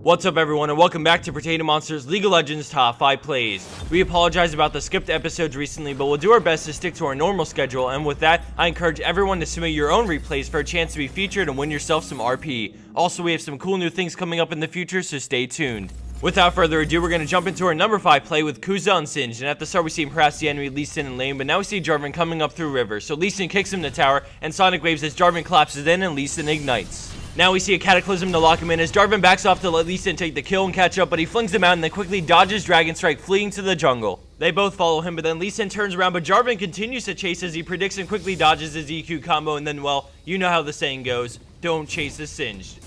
What's up everyone and welcome back to Potato Monsters League of Legends Top 5 Plays. We apologize about the skipped episodes recently, but we'll do our best to stick to our normal schedule, and with that, I encourage everyone to submit your own replays for a chance to be featured and win yourself some RP. Also, we have some cool new things coming up in the future, so stay tuned. Without further ado, we're going to jump into our number 5 play with Kuza and Singed, and at the start we see him harass the enemy Lee Sin in lane, but now we see Jarvan coming up through river, so Lee Sin kicks him to tower, and Sonic waves as Jarvan collapses in and Lee Sin ignites. Now we see a Cataclysm to lock him in as Jarvan backs off to let Lee Sin take the kill and catch up, but he flings him out and then quickly dodges Dragon Strike, fleeing to the jungle. They both follow him, but then Lee Sin turns around, but Jarvan continues to chase as he predicts and quickly dodges his EQ combo, and then, well, you know how the saying goes, don't chase the Singed.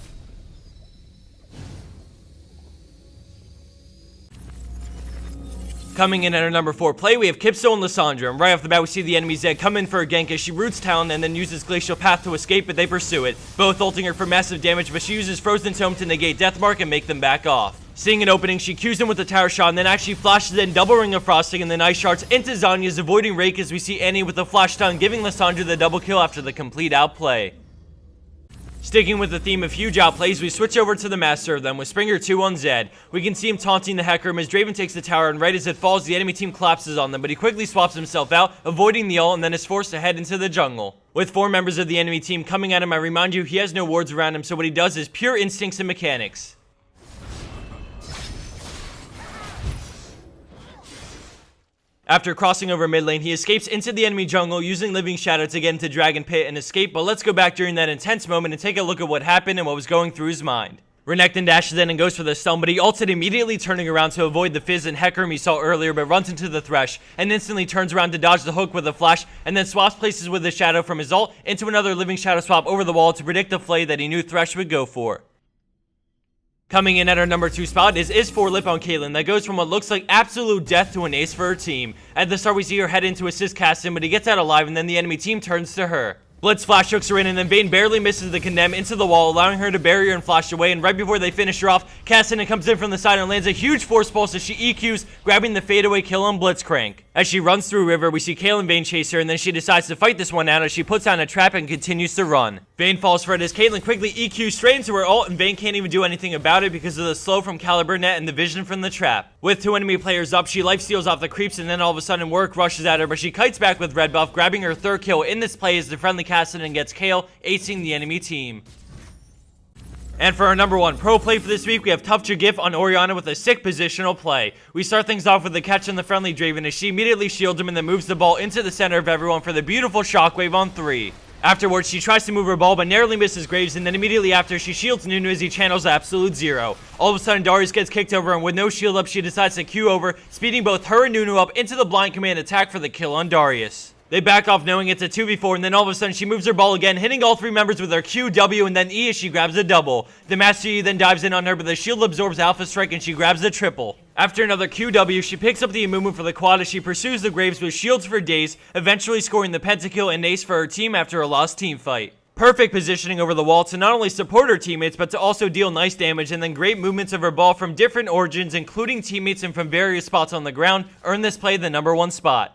Coming in at our number 4 play, we have Kipso and Lissandra, and right off the bat we see the enemy Zed come in for a gank as she roots Talon and then uses Glacial Path to escape, but they pursue it, both ulting her for massive damage, but she uses Frozen Tome to negate Deathmark and make them back off. Seeing an opening, she cues him with a tower shot and then actually flashes in double Ring of Frosting and then Ice Shards into Zhonya's, avoiding Rake as we see Annie with a flash stun, giving Lissandra the double kill after the complete outplay. Sticking with the theme of huge outplays, we switch over to the master of them with Springer 2 on Zed. We can see him taunting the Hecarim as Draven takes the tower, and right as it falls, the enemy team collapses on them, but he quickly swaps himself out, avoiding the ult, and then is forced to head into the jungle. With 4 members of the enemy team coming at him, I remind you he has no wards around him, so what he does is pure instincts and mechanics. After crossing over mid lane, he escapes into the enemy jungle using Living Shadow to get into Dragon Pit and escape, but let's go back during that intense moment and take a look at what happened and what was going through his mind. Renekton dashes in and goes for the stun, but he ulted immediately, turning around to avoid the Fizz and Hecarim he saw earlier, but runs into the Thresh and instantly turns around to dodge the hook with a flash, and then swaps places with the Shadow from his ult into another Living Shadow swap over the wall to predict the flay that he knew Thresh would go for. Coming in at our number 2 spot is Is4Lip on Caitlyn that goes from what looks like absolute death to an ace for her team. At the start we see her head into assist Cassin, but he gets out alive and then the enemy team turns to her. Blitz flash hooks her in and then Vayne barely misses the condemn into the wall, allowing her to bury her and flash away, and right before they finish her off, Cassin comes in from the side and lands a huge force pulse as she EQs, grabbing the fadeaway kill on Blitzcrank. As she runs through river, we see Kayle and Vayne chase her, and then she decides to fight this one out as she puts down a trap and continues to run. Vayne falls for it as Caitlyn quickly EQs straight into her ult, and Vayne can't even do anything about it because of the slow from Caliber Net and the vision from the trap. With 2 enemy players up, she lifesteals off the creeps, and then all of a sudden Warwick rushes at her, but she kites back with red buff, grabbing her 3rd kill in this play as the friendly Cassin and gets Kayle, acing the enemy team. And for our number 1 pro play for this week, we have Tough Jagif on Orianna with a sick positional play. We start things off with a catch on the friendly Draven as she immediately shields him and then moves the ball into the center of everyone for the beautiful shockwave on 3. Afterwards, she tries to move her ball but narrowly misses Graves, and then immediately after, she shields Nunu as he channels Absolute Zero. All of a sudden, Darius gets kicked over, and with no shield up, she decides to Q over, speeding both her and Nunu up into the blind command attack for the kill on Darius. They back off knowing it's a 2v4, and then all of a sudden she moves her ball again, hitting all 3 members with her Q, W, and then E as she grabs a double. The Master Yi then dives in on her, but the shield absorbs Alpha Strike and she grabs the triple. After another QW, she picks up the Amumu for the quad as she pursues the Graves with shields for days, eventually scoring the pentakill and ace for her team after a lost team fight. Perfect positioning over the wall to not only support her teammates, but to also deal nice damage, and then great movements of her ball from different origins, including teammates and from various spots on the ground, earn this play the number 1 spot.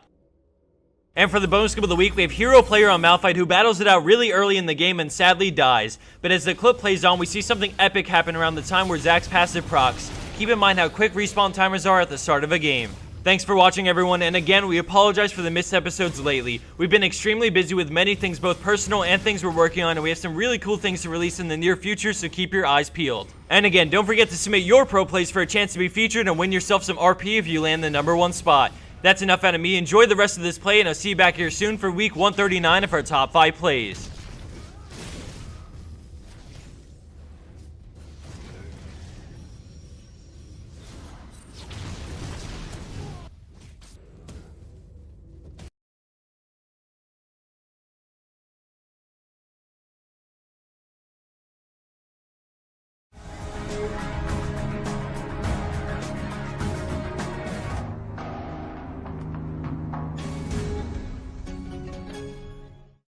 And for the bonus clip of the week, we have Hero Player on Malphite who battles it out really early in the game and sadly dies. But as the clip plays on, we see something epic happen around the time where Zack's passive procs. Keep in mind how quick respawn timers are at the start of a game. Thanks for watching everyone, and again, we apologize for the missed episodes lately. We've been extremely busy with many things, both personal and things we're working on, and we have some really cool things to release in the near future, so keep your eyes peeled. And again, don't forget to submit your pro plays for a chance to be featured and win yourself some RP if you land the number 1 spot. That's enough out of me. Enjoy the rest of this play, and I'll see you back here soon for week 139 of our top 5 plays.